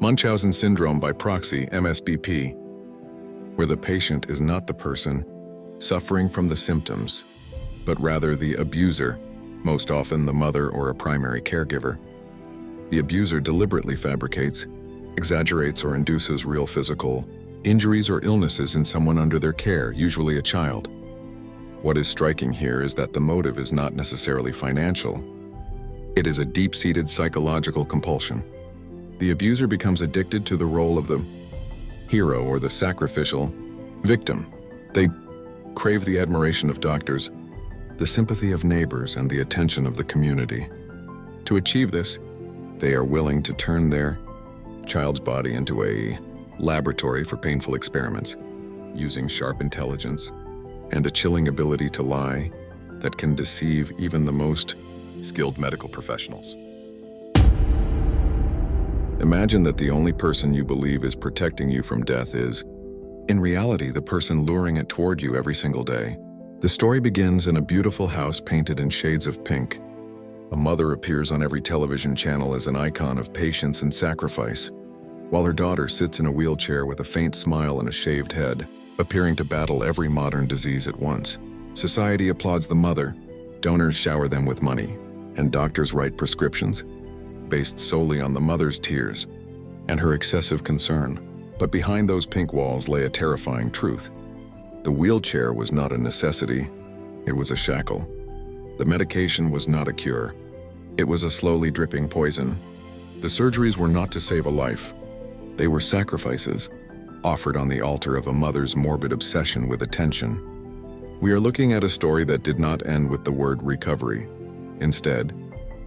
Munchausen syndrome by proxy, MSBP, where the patient is not the person suffering from the symptoms, but rather the abuser, most often the mother or a primary caregiver. The abuser deliberately fabricates, exaggerates, or induces real physical injuries or illnesses in someone under their care, usually a child. What is striking here is that the motive is not necessarily financial. It is a deep-seated psychological compulsion. The abuser becomes addicted to the role of the hero or the sacrificial victim. They crave the admiration of doctors, the sympathy of neighbors, and the attention of the community. To achieve this, they are willing to turn their child's body into a laboratory for painful experiments, using sharp intelligence and a chilling ability to lie that can deceive even the most skilled medical professionals. Imagine that the only person you believe is protecting you from death is, in reality, the person luring it toward you every single day. The story begins in a beautiful house painted in shades of pink. A mother appears on every television channel as an icon of patience and sacrifice, while her daughter sits in a wheelchair with a faint smile and a shaved head, appearing to battle every modern disease at once. Society applauds the mother, donors shower them with money, and doctors write prescriptions based solely on the mother's tears and her excessive concern. But behind those pink walls lay a terrifying truth. The wheelchair was not a necessity, it was a shackle. The medication was not a cure, it was a slowly dripping poison. The surgeries were not to save a life. They were sacrifices, offered on the altar of a mother's morbid obsession with attention. We are looking at a story that did not end with the word recovery. Instead,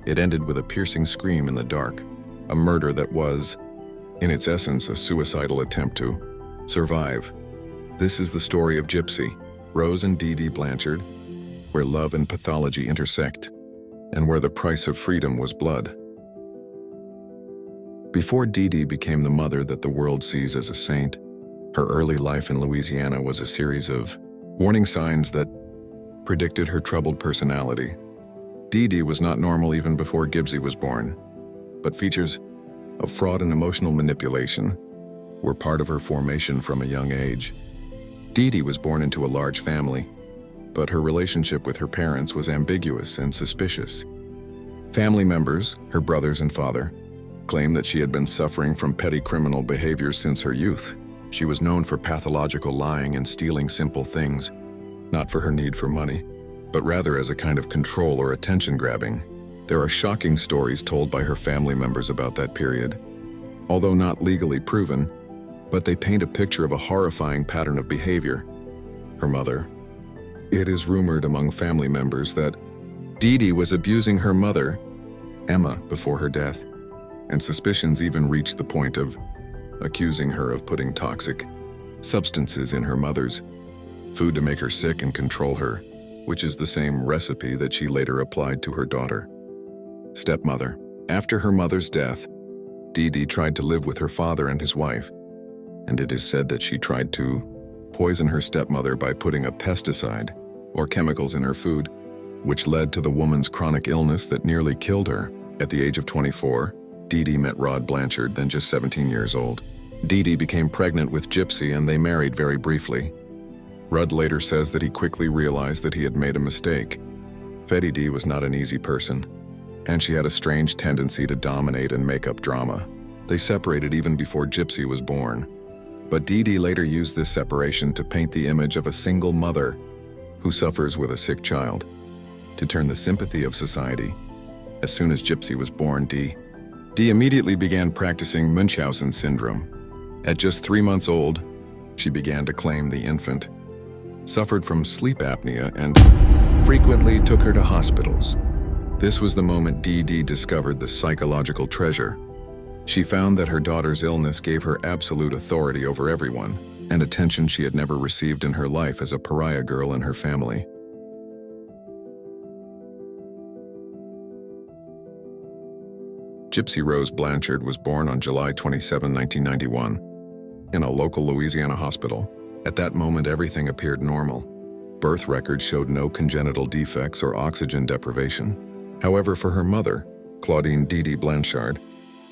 it ended with a piercing scream in the dark, a murder that was, in its essence, a suicidal attempt to survive. This is the story of Gypsy, Rose and Dee Dee Blanchard, where love and pathology intersect, and where the price of freedom was blood. Before Dee Dee became the mother that the world sees as a saint, her early life in Louisiana was a series of warning signs that predicted her troubled personality. Dee Dee was not normal even before Gypsy was born, but features of fraud and emotional manipulation were part of her formation from a young age. Dee Dee was born into a large family, but her relationship with her parents was ambiguous and suspicious. Family members, her brothers and father, claimed that she had been suffering from petty criminal behaviors since her youth. She was known for pathological lying and stealing simple things, not for her need for money, but rather as a kind of control or attention grabbing. There are shocking stories told by her family members about that period, although not legally proven, but they paint a picture of a horrifying pattern of behavior. Her mother. It is rumored among family members that Dee Dee was abusing her mother, Emma, before her death, and suspicions even reached the point of accusing her of putting toxic substances in her mother's food to make her sick and control her, which is the same recipe that she later applied to her daughter. Stepmother. After her mother's death, Dee Dee tried to live with her father and his wife, and it is said that she tried to poison her stepmother by putting a pesticide or chemicals in her food, which led to the woman's chronic illness that nearly killed her. At the age of 24, Dee Dee met Rod Blanchard, then just 17 years old. Dee Dee became pregnant with Gypsy and they married very briefly. Rod later says that he quickly realized that he had made a mistake. Fetty Dee was not an easy person, and she had a strange tendency to dominate and make up drama. They separated even before Gypsy was born. But Dee Dee later used this separation to paint the image of a single mother who suffers with a sick child, to turn the sympathy of society. As soon as Gypsy was born, Dee immediately began practicing Munchausen syndrome. At just 3 months old, she began to claim the infant suffered from sleep apnea and frequently took her to hospitals. This was the moment Dee Dee discovered the psychological treasure. She found that her daughter's illness gave her absolute authority over everyone, and attention she had never received in her life as a pariah girl in her family. Gypsy Rose Blanchard was born on July 27, 1991, in a local Louisiana hospital. At that moment, everything appeared normal. Birth records showed no congenital defects or oxygen deprivation. However, for her mother, Claudine Dee Dee Blanchard,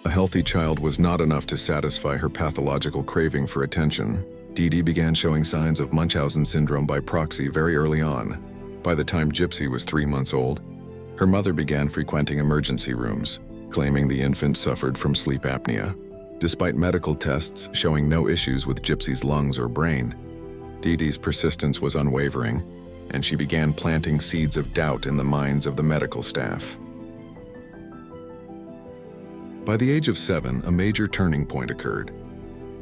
A healthy child was not enough to satisfy her pathological craving for attention. Dee Dee began showing signs of Munchausen syndrome by proxy very early on. By the time Gypsy was 3 months old, her mother began frequenting emergency rooms, claiming the infant suffered from sleep apnea. Despite medical tests showing no issues with Gypsy's lungs or brain, Dee Dee's persistence was unwavering, and she began planting seeds of doubt in the minds of the medical staff. By the age of 7, a major turning point occurred.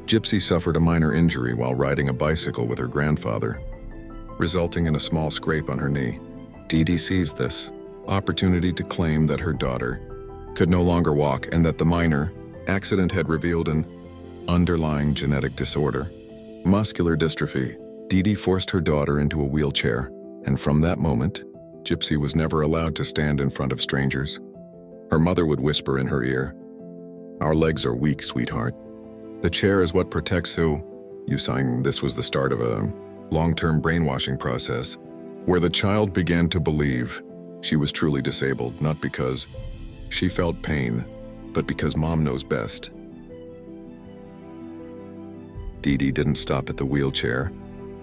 Gypsy suffered a minor injury while riding a bicycle with her grandfather, resulting in a small scrape on her knee. Dee Dee seized this opportunity to claim that her daughter could no longer walk and that the minor accident had revealed an underlying genetic disorder, muscular dystrophy. Dee Dee forced her daughter into a wheelchair, and from that moment, Gypsy was never allowed to stand in front of strangers. Her mother would whisper in her ear, "Our legs are weak, sweetheart. The chair is what protects you saying." This was the start of a long-term brainwashing process, where the child began to believe she was truly disabled, not because she felt pain, but because mom knows best. Dee Dee didn't stop at the wheelchair.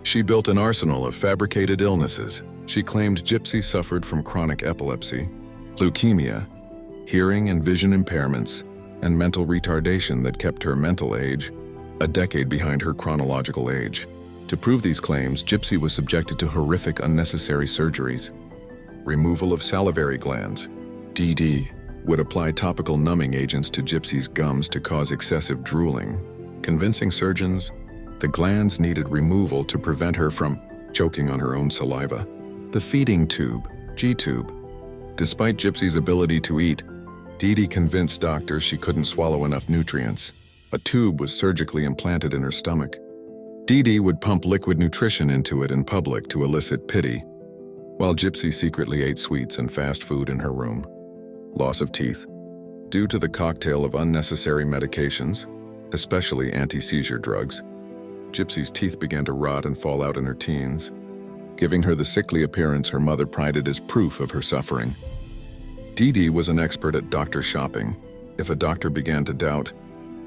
She built an arsenal of fabricated illnesses. She claimed Gypsy suffered from chronic epilepsy, leukemia, hearing and vision impairments, and mental retardation that kept her mental age a decade behind her chronological age. To prove these claims, Gypsy was subjected to horrific unnecessary surgeries. Removal of salivary glands. Dee Dee would apply topical numbing agents to Gypsy's gums to cause excessive drooling, convincing surgeons the glands needed removal to prevent her from choking on her own saliva. The feeding tube, G-tube. Despite Gypsy's ability to eat, Dee Dee convinced doctors she couldn't swallow enough nutrients. A tube was surgically implanted in her stomach. Dee Dee would pump liquid nutrition into it in public to elicit pity, while Gypsy secretly ate sweets and fast food in her room. Loss of teeth. Due to the cocktail of unnecessary medications, especially anti-seizure drugs, Gypsy's teeth began to rot and fall out in her teens, giving her the sickly appearance her mother prided as proof of her suffering. Dee Dee was an expert at doctor shopping. If a doctor began to doubt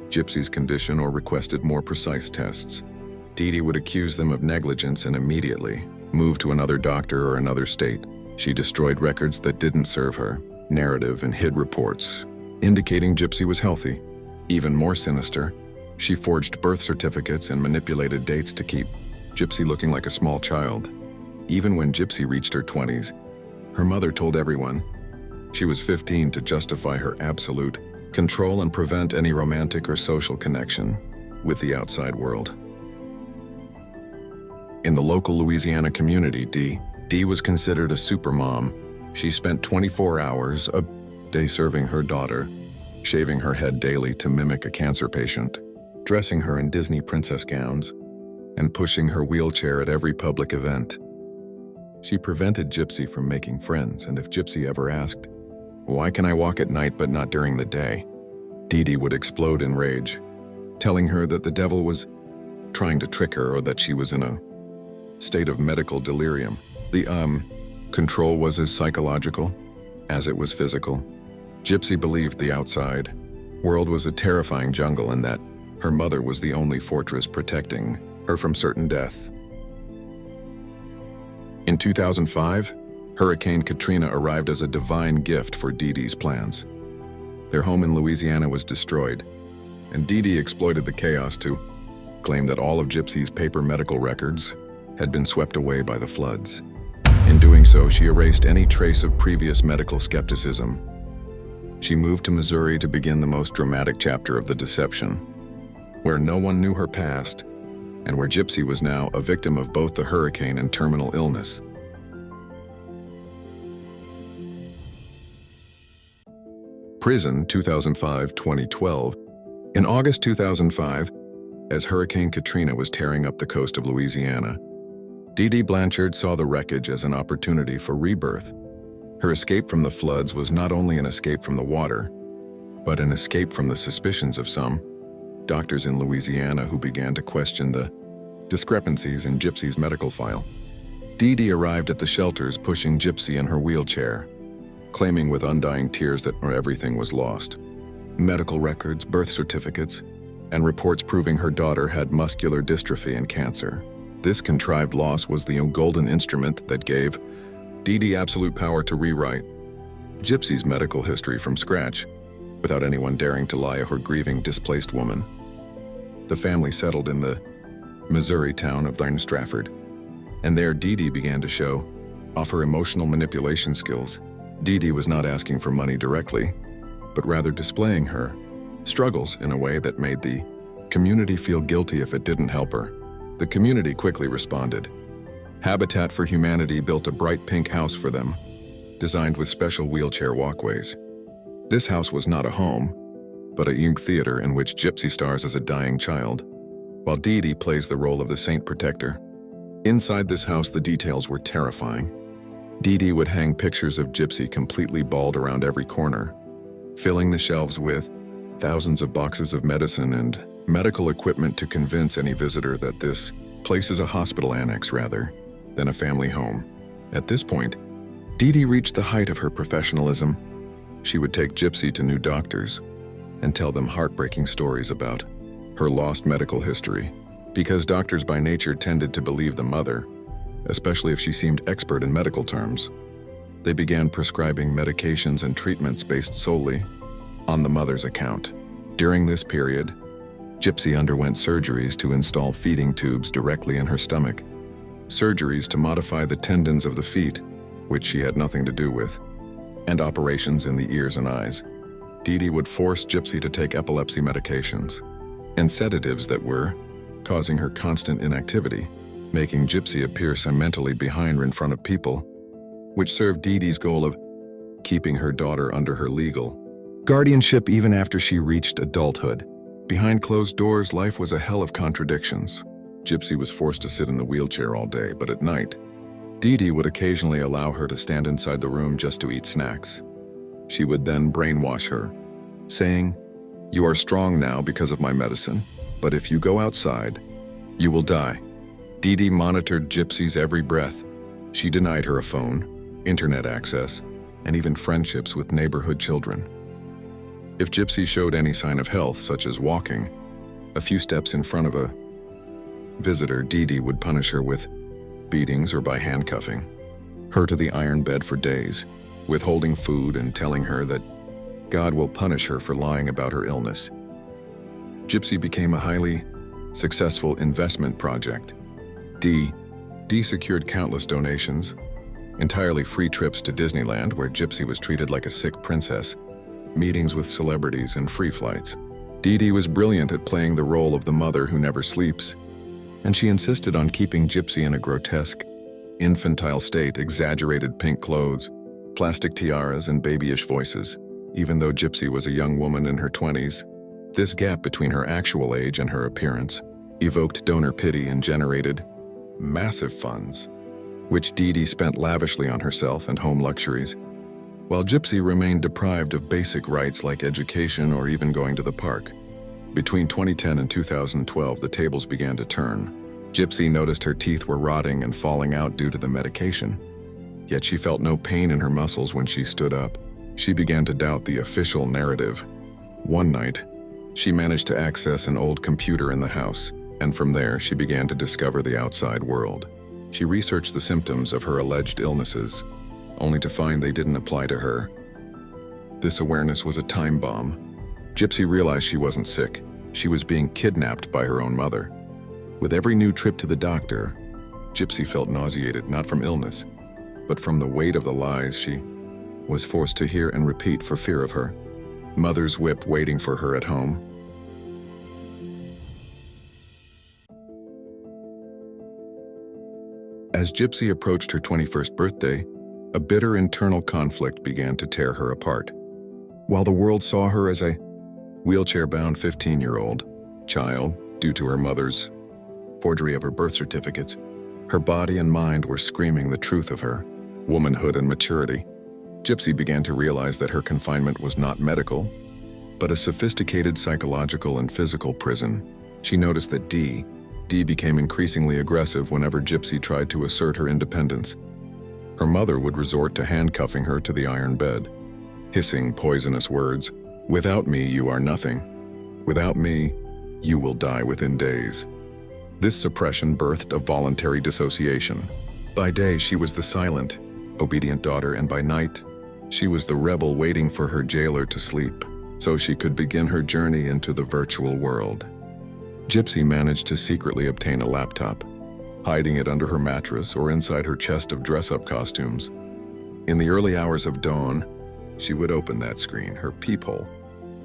Gypsy's condition or requested more precise tests, Dee Dee would accuse them of negligence and immediately move to another doctor or another state. She destroyed records that didn't serve her narrative and hid reports indicating Gypsy was healthy. Even more sinister, she forged birth certificates and manipulated dates to keep Gypsy looking like a small child. Even when Gypsy reached her 20s, her mother told everyone she was 15 to justify her absolute control and prevent any romantic or social connection with the outside world. In the local Louisiana community, Dee was considered a supermom. She spent 24 hours a day serving her daughter, shaving her head daily to mimic a cancer patient, dressing her in Disney princess gowns, and pushing her wheelchair at every public event. She prevented Gypsy from making friends, and if Gypsy ever asked, "Why can I walk at night but not during the day?" Dee Dee would explode in rage, telling her that the devil was trying to trick her or that she was in a state of medical delirium. The control was as psychological as it was physical. Gypsy believed the outside world was a terrifying jungle and that her mother was the only fortress protecting her from certain death. In 2005, Hurricane Katrina arrived as a divine gift for Dee Dee's plans. Their home in Louisiana was destroyed, and Dee Dee exploited the chaos to claim that all of Gypsy's paper medical records had been swept away by the floods. In doing so, she erased any trace of previous medical skepticism. She moved to Missouri to begin the most dramatic chapter of the deception, where no one knew her past, and where Gypsy was now a victim of both the hurricane and terminal illness. Prison, 2005-2012. In August 2005, as Hurricane Katrina was tearing up the coast of Louisiana, Dee Dee Blanchard saw the wreckage as an opportunity for rebirth. Her escape from the floods was not only an escape from the water, but an escape from the suspicions of some doctors in Louisiana who began to question the discrepancies in Gypsy's medical file. Dee Dee arrived at the shelters pushing Gypsy in her wheelchair, claiming with undying tears that everything was lost. medical records, birth certificates, and reports proving her daughter had muscular dystrophy and cancer. This contrived loss was the golden instrument that gave Dee absolute power to rewrite Gypsy's medical history from scratch, without anyone daring to lie to her grieving, displaced woman. The family settled in the Missouri town of Stratford, and there Dee began to show off her emotional manipulation skills. Dee was not asking for money directly, but rather displaying her struggles in a way that made the community feel guilty if it didn't help her. The community quickly responded. Habitat for Humanity built a bright pink house for them, designed with special wheelchair walkways. This house was not a home, but a young theater in which Gypsy stars as a dying child, while Dee plays the role of the saint protector. Inside this house, the details were terrifying. Dee would hang pictures of Gypsy completely bald around every corner, filling the shelves with thousands of boxes of medicine and medical equipment to convince any visitor that this place is a hospital annex rather than a family home. At this point, Dee reached the height of her professionalism. She would take Gypsy to new doctors and tell them heartbreaking stories about her lost medical history, because doctors by nature tended to believe the mother, especially if she seemed expert in medical terms. They began prescribing medications and treatments based solely on the mother's account. During this period, Gypsy underwent surgeries to install feeding tubes directly in her stomach, surgeries to modify the tendons of the feet, which she had nothing to do with, and operations in the ears and eyes. Dee would force Gypsy to take epilepsy medications and sedatives that were causing her constant inactivity, making Gypsy appear so mentally behind in front of people, which served Dee's goal of keeping her daughter under her legal guardianship even after she reached adulthood. Behind closed doors, life was a hell of contradictions. Gypsy was forced to sit in the wheelchair all day, but at night, Dee would occasionally allow her to stand inside the room just to eat snacks. She would then brainwash her, saying, "You are strong now because of my medicine, but if you go outside, you will die." Dee monitored Gypsy's every breath. She denied her a phone, internet access, and even friendships with neighborhood children. If Gypsy showed any sign of health, such as walking a few steps in front of a visitor, Dee would punish her with beatings or by handcuffing her to the iron bed for days, withholding food and telling her that God will punish her for lying about her illness. Gypsy became a highly successful investment project. Dee secured countless donations, entirely free trips to Disneyland where Gypsy was treated like a sick princess, meetings with celebrities, and free flights. Dee was brilliant at playing the role of the mother who never sleeps, and she insisted on keeping Gypsy in a grotesque, infantile state, exaggerated pink clothes, plastic tiaras, and babyish voices. Even though Gypsy was a young woman in her 20s, this gap between her actual age and her appearance evoked donor pity and generated massive funds, which Dee spent lavishly on herself and home luxuries, while Gypsy remained deprived of basic rights like education or even going to the park. Between 2010 and 2012, the tables began to turn. Gypsy noticed her teeth were rotting and falling out due to the medication, yet she felt no pain in her muscles when she stood up. She began to doubt the official narrative. One night, she managed to access an old computer in the house, and from there she began to discover the outside world. She researched the symptoms of her alleged illnesses, only to find they didn't apply to her. This awareness was a time bomb. Gypsy realized she wasn't sick. She was being kidnapped by her own mother. With every new trip to the doctor, Gypsy felt nauseated, not from illness, but from the weight of the lies she was forced to hear and repeat for fear of her mother's whip waiting for her at home. As Gypsy approached her 21st birthday, a bitter internal conflict began to tear her apart. While the world saw her as a wheelchair-bound 15-year-old child due to her mother's forgery of her birth certificates, her body and mind were screaming the truth of her womanhood and maturity. Gypsy began to realize that her confinement was not medical, but a sophisticated psychological and physical prison. She noticed that Dee became increasingly aggressive whenever Gypsy tried to assert her independence. Her mother would resort to handcuffing her to the iron bed, hissing poisonous words, "Without me, you are nothing. Without me, you will die within days." This suppression birthed a voluntary dissociation. By day, she was the silent, obedient daughter, and by night, she was the rebel waiting for her jailer to sleep, so she could begin her journey into the virtual world. Gypsy managed to secretly obtain a laptop, hiding it under her mattress or inside her chest of dress-up costumes. In the early hours of dawn, she would open that screen, her peephole.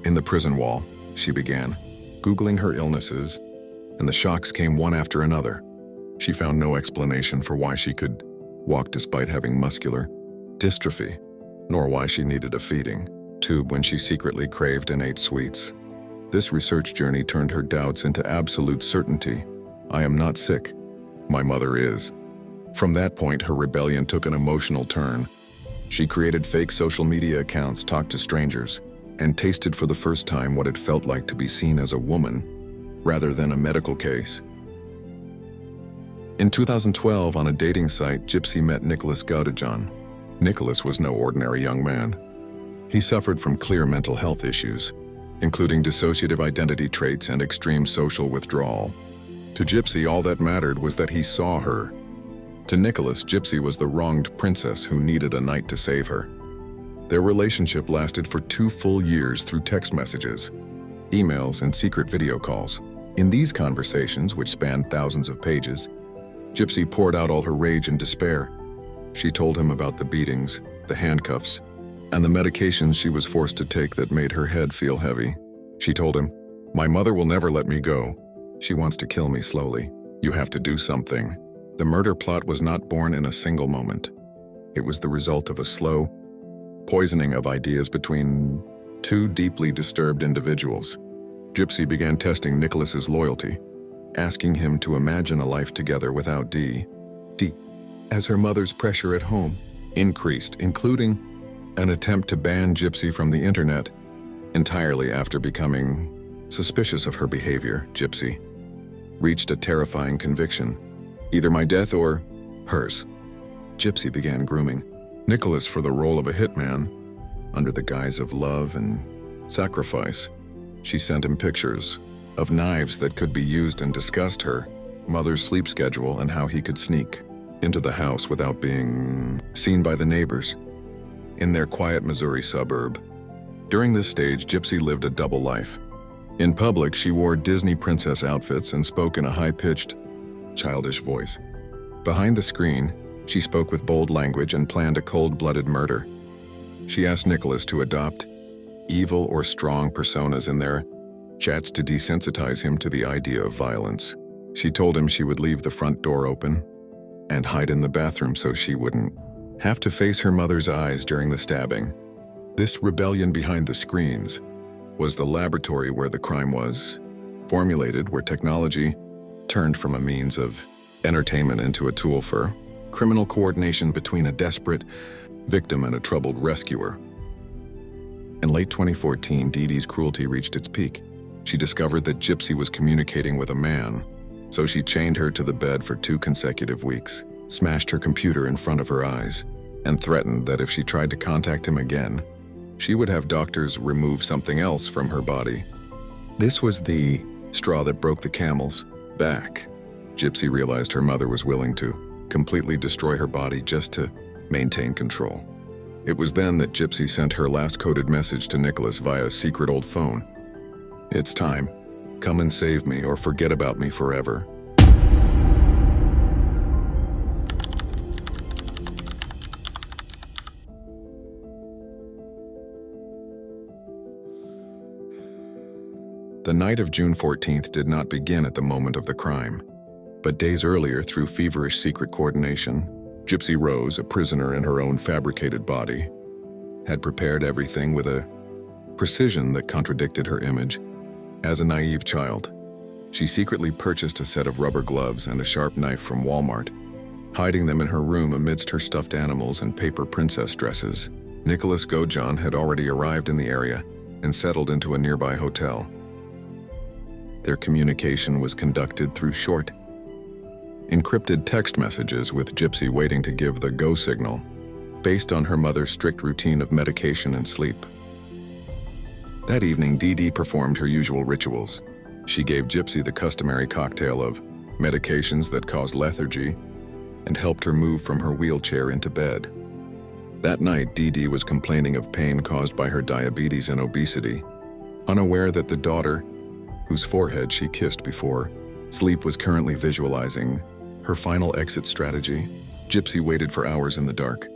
In the prison wall, she began, Googling her illnesses, and the shocks came one after another. She found no explanation for why she could walk despite having muscular dystrophy, nor why she needed a feeding tube when she secretly craved and ate sweets. This research journey turned her doubts into absolute certainty. I am not sick. My mother is. From that point, her rebellion took an emotional turn. She created fake social media accounts, talked to strangers, and tasted for the first time what it felt like to be seen as a woman rather than a medical case. In 2012, on a dating site, Gypsy met Nicholas Godejohn. Nicholas was no ordinary young man. He suffered from clear mental health issues, including dissociative identity traits and extreme social withdrawal. To Gypsy, all that mattered was that he saw her. To Nicholas, Gypsy was the wronged princess who needed a knight to save her. Their relationship lasted for 2 full years through text messages, emails, and secret video calls. In these conversations, which spanned thousands of pages, Gypsy poured out all her rage and despair. She told him about the beatings, the handcuffs, and the medications she was forced to take that made her head feel heavy. She told him, "My mother will never let me go. She wants to kill me slowly. You have to do something." The murder plot was not born in a single moment. It was the result of a slow poisoning of ideas between 2 deeply disturbed individuals. Gypsy began testing Nicholas's loyalty, asking him to imagine a life together without D. As her mother's pressure at home increased, including an attempt to ban Gypsy from the internet entirely after becoming suspicious of her behavior, Gypsy reached a terrifying conviction: either my death or hers. Gypsy began grooming Nicholas for the role of a hitman. Under the guise of love and sacrifice, she sent him pictures of knives that could be used and discussed her mother's sleep schedule and how he could sneak into the house without being seen by the neighbors in their quiet Missouri suburb. During this stage, Gypsy lived a double life. In public, she wore Disney princess outfits and spoke in a high-pitched, childish voice. Behind the screen, she spoke with bold language and planned a cold-blooded murder. She asked Nicholas to adopt evil or strong personas in their chats to desensitize him to the idea of violence. She told him she would leave the front door open and hide in the bathroom so she wouldn't have to face her mother's eyes during the stabbing. This rebellion behind the screens was the laboratory where the crime was formulated, where technology turned from a means of entertainment into a tool for criminal coordination between a desperate victim and a troubled rescuer. In late 2014, Dee Dee's cruelty reached its peak. She discovered that Gypsy was communicating with a man, so she chained her to the bed for 2 consecutive weeks, smashed her computer in front of her eyes, and threatened that if she tried to contact him again, she would have doctors remove something else from her body. This was the straw that broke the camel's back. Gypsy realized her mother was willing to completely destroy her body just to maintain control. It was then that Gypsy sent her last coded message to Nicholas via a secret old phone. "It's time. Come and save me or forget about me forever." The night of June 14th did not begin at the moment of the crime, but days earlier, through feverish secret coordination, Gypsy Rose, a prisoner in her own fabricated body, had prepared everything with a precision that contradicted her image. As a naive child, she secretly purchased a set of rubber gloves and a sharp knife from Walmart, hiding them in her room amidst her stuffed animals and paper princess dresses. Nicholas Godejohn had already arrived in the area and settled into a nearby hotel. Their communication was conducted through short, encrypted text messages, with Gypsy waiting to give the go signal, based on her mother's strict routine of medication and sleep. That evening, Dee Dee performed her usual rituals. She gave Gypsy the customary cocktail of medications that cause lethargy and helped her move from her wheelchair into bed. That night, Dee Dee was complaining of pain caused by her diabetes and obesity, unaware that the daughter, whose forehead she kissed before sleep, was currently visualizing her final exit strategy. Gypsy waited for hours in the dark,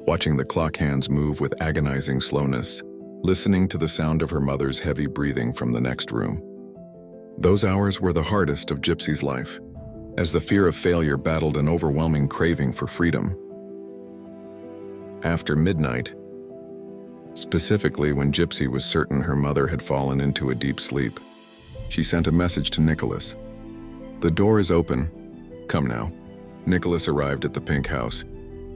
watching the clock hands move with agonizing slowness, listening to the sound of her mother's heavy breathing from the next room. Those hours were the hardest of Gypsy's life, as the fear of failure battled an overwhelming craving for freedom. After midnight, specifically when Gypsy was certain her mother had fallen into a deep sleep, she sent a message to Nicholas. "The door is open. Come now." Nicholas arrived at the pink house,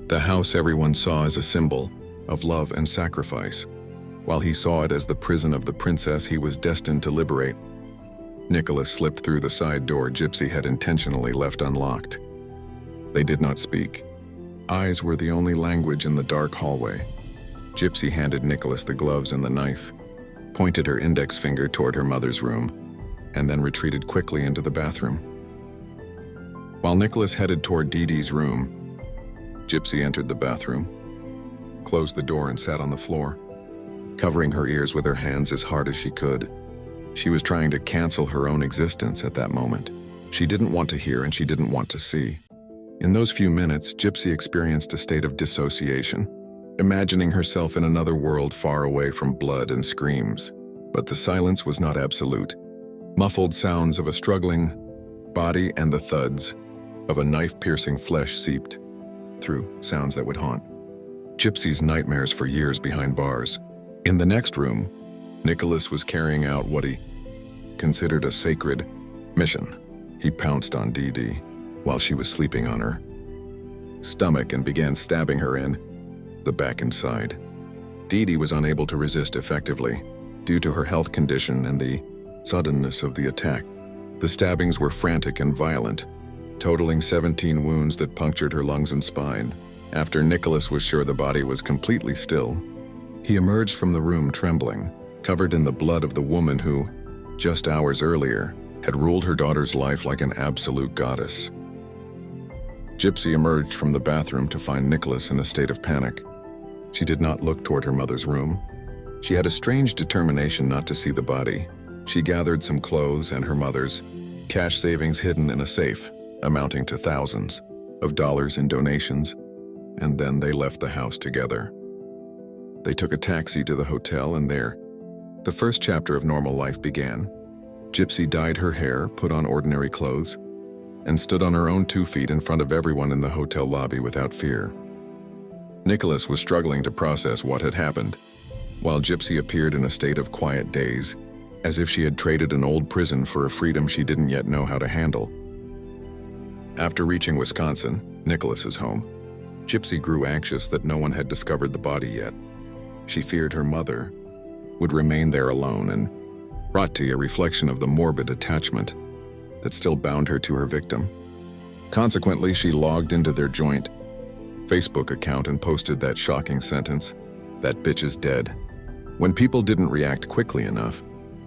the house everyone saw as a symbol of love and sacrifice, while he saw it as the prison of the princess he was destined to liberate. Nicholas slipped through the side door Gypsy had intentionally left unlocked. They did not speak. Eyes were the only language in the dark hallway. Gypsy handed Nicholas the gloves and the knife, pointed her index finger toward her mother's room, and then retreated quickly into the bathroom. While Nicholas headed toward Dee Dee's room, Gypsy entered the bathroom, closed the door, and sat on the floor, covering her ears with her hands as hard as she could. She was trying to cancel her own existence at that moment. She didn't want to hear and she didn't want to see. In those few minutes, Gypsy experienced a state of dissociation, imagining herself in another world far away from blood and screams. But the silence was not absolute. Muffled sounds of a struggling body and the thuds of a knife-piercing flesh seeped through, sounds that would haunt Gypsy's nightmares for years behind bars. In the next room, Nicholas was carrying out what he considered a sacred mission. He pounced on Dee Dee while she was sleeping on her stomach and began stabbing her in the back and side. Dee Dee was unable to resist effectively due to her health condition and the suddenness of the attack. The stabbings were frantic and violent, totaling 17 wounds that punctured her lungs and spine. After Nicholas was sure the body was completely still, he emerged from the room trembling, covered in the blood of the woman who, just hours earlier, had ruled her daughter's life like an absolute goddess. Gypsy emerged from the bathroom to find Nicholas in a state of panic. She did not look toward her mother's room. She had a strange determination not to see the body. She gathered some clothes and her mother's cash savings hidden in a safe, amounting to thousands of dollars in donations, and then they left the house together. They took a taxi to the hotel, and there, the first chapter of normal life began. Gypsy dyed her hair, put on ordinary clothes, and stood on her own 2 feet in front of everyone in the hotel lobby without fear. Nicholas was struggling to process what had happened, while Gypsy appeared in a state of quiet daze, as if she had traded an old prison for a freedom she didn't yet know how to handle. After reaching Wisconsin, Nicholas's home, Gypsy grew anxious that no one had discovered the body yet. She feared her mother would remain there alone, and brought to a reflection of the morbid attachment that still bound her to her victim. Consequently, she logged into their joint Facebook account and posted that shocking sentence, "That bitch is dead." When people didn't react quickly enough,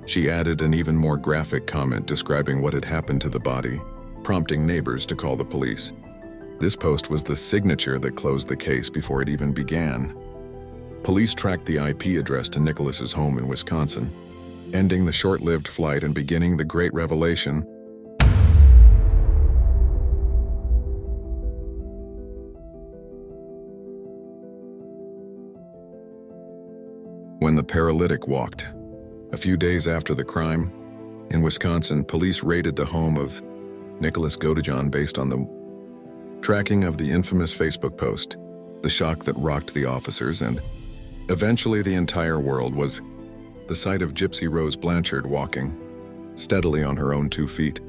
she added an even more graphic comment describing what had happened to the body, prompting neighbors to call the police. This post was the signature that closed the case before it even began. Police tracked the IP address to Nicholas's home in Wisconsin, ending the short-lived flight and beginning the great revelation. When the paralytic walked. A few days after the crime, in Wisconsin, police raided the home of Nicholas Godejohn based on the tracking of the infamous Facebook post. The shock that rocked the officers and eventually the entire world was the sight of Gypsy Rose Blanchard walking steadily on her own 2 feet,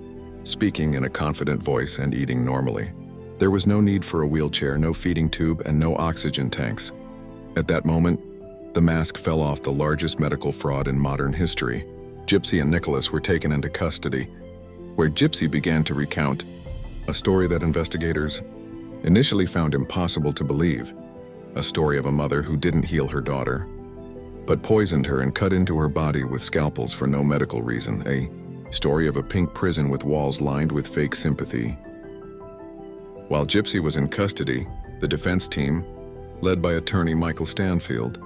speaking in a confident voice and eating normally. There was no need for a wheelchair, no feeding tube, and no oxygen tanks. At that moment, the mask fell off the largest medical fraud in modern history. Gypsy and Nicholas were taken into custody, where Gypsy began to recount a story that investigators initially found impossible to believe, a story of a mother who didn't heal her daughter, but poisoned her and cut into her body with scalpels for no medical reason. A story of a pink prison with walls lined with fake sympathy. While Gypsy was in custody, the defense team, led by attorney Michael Stanfield,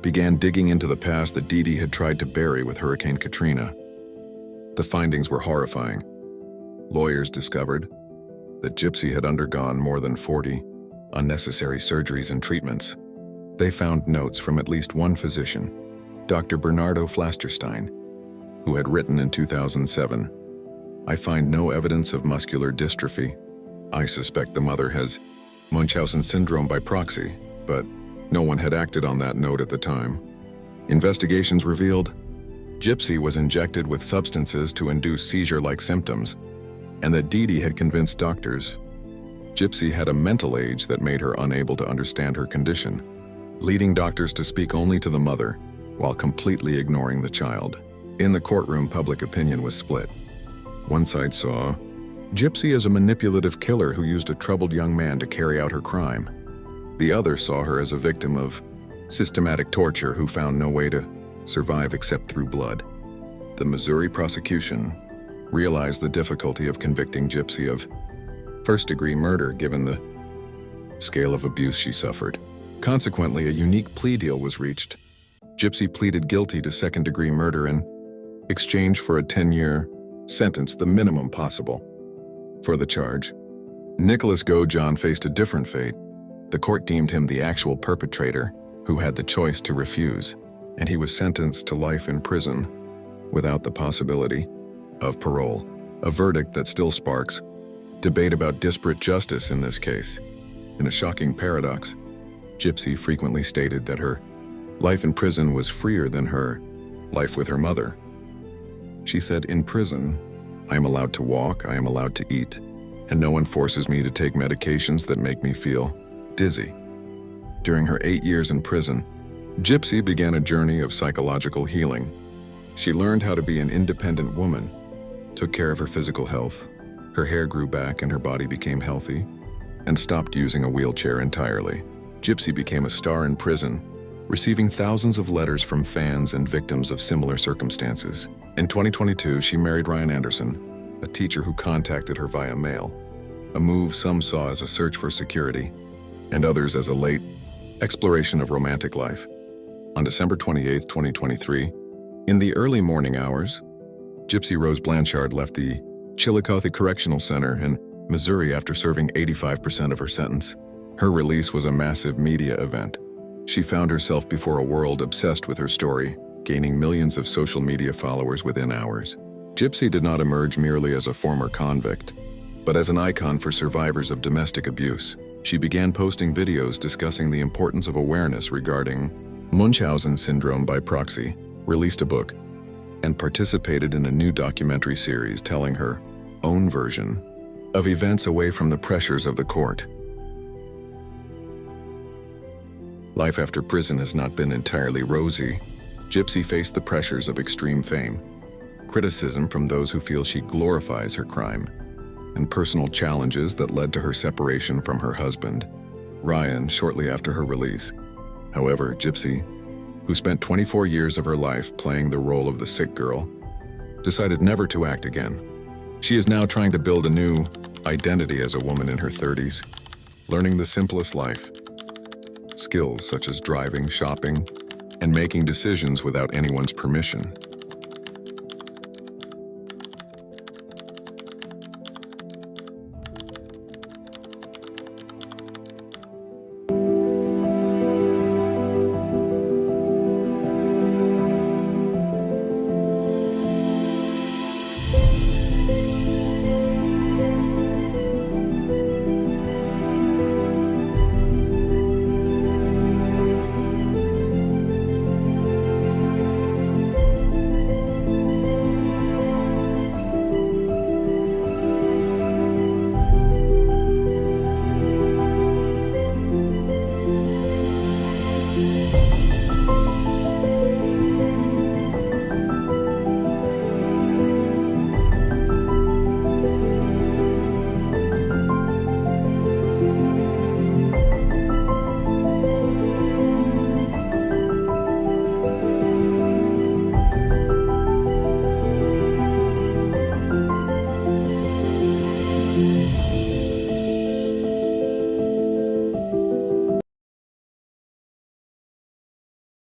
began digging into the past that Dee Dee had tried to bury with Hurricane Katrina. The findings were horrifying. Lawyers discovered that Gypsy had undergone more than 40 unnecessary surgeries and treatments. They found notes from at least one physician, Dr. Bernardo Flasterstein, who had written in 2007, "I find no evidence of muscular dystrophy. I suspect the mother has Munchausen syndrome by proxy," but no one had acted on that note at the time. Investigations revealed Gypsy was injected with substances to induce seizure-like symptoms, and that Dee Dee had convinced doctors Gypsy had a mental age that made her unable to understand her condition, leading doctors to speak only to the mother while completely ignoring the child. In the courtroom, public opinion was split. One side saw Gypsy as a manipulative killer who used a troubled young man to carry out her crime. The other saw her as a victim of systematic torture who found no way to survive except through blood. The Missouri prosecution realized the difficulty of convicting Gypsy of first-degree murder given the scale of abuse she suffered. Consequently, a unique plea deal was reached. Gypsy pleaded guilty to second-degree murder in exchange for a 10-year sentence, the minimum possible. For the charge, Nicholas Godejohn faced a different fate. The court deemed him the actual perpetrator who had the choice to refuse, and he was sentenced to life in prison without the possibility of parole, a verdict that still sparks debate about disparate justice in this case. In a shocking paradox, Gypsy frequently stated that her life in prison was freer than her life with her mother. She said, "In prison, I am allowed to walk, I am allowed to eat, and no one forces me to take medications that make me feel dizzy." During her 8 years in prison, Gypsy began a journey of psychological healing. She learned how to be an independent woman, took care of her physical health, her hair grew back and her body became healthy, and stopped using a wheelchair entirely. Gypsy became a star in prison, receiving thousands of letters from fans and victims of similar circumstances. In 2022, she married Ryan Anderson, a teacher who contacted her via mail, a move some saw as a search for security, and others as a late exploration of romantic life. On December 28, 2023, in the early morning hours, Gypsy Rose Blanchard left the Chillicothe Correctional Center in Missouri after serving 85% of her sentence. Her release was a massive media event. She found herself before a world obsessed with her story, gaining millions of social media followers within hours. Gypsy did not emerge merely as a former convict, but as an icon for survivors of domestic abuse. She began posting videos discussing the importance of awareness regarding Munchausen syndrome by proxy, released a book, and participated in a new documentary series telling her own version of events away from the pressures of the court. Life after prison has not been entirely rosy. Gypsy faced the pressures of extreme fame, criticism from those who feel she glorifies her crime, and personal challenges that led to her separation from her husband, Ryan, shortly after her release. However, Gypsy, who spent 24 years of her life playing the role of the sick girl, decided never to act again. She is now trying to build a new identity as a woman in her 30s, learning the simplest life, skills such as driving, shopping, and making decisions without anyone's permission.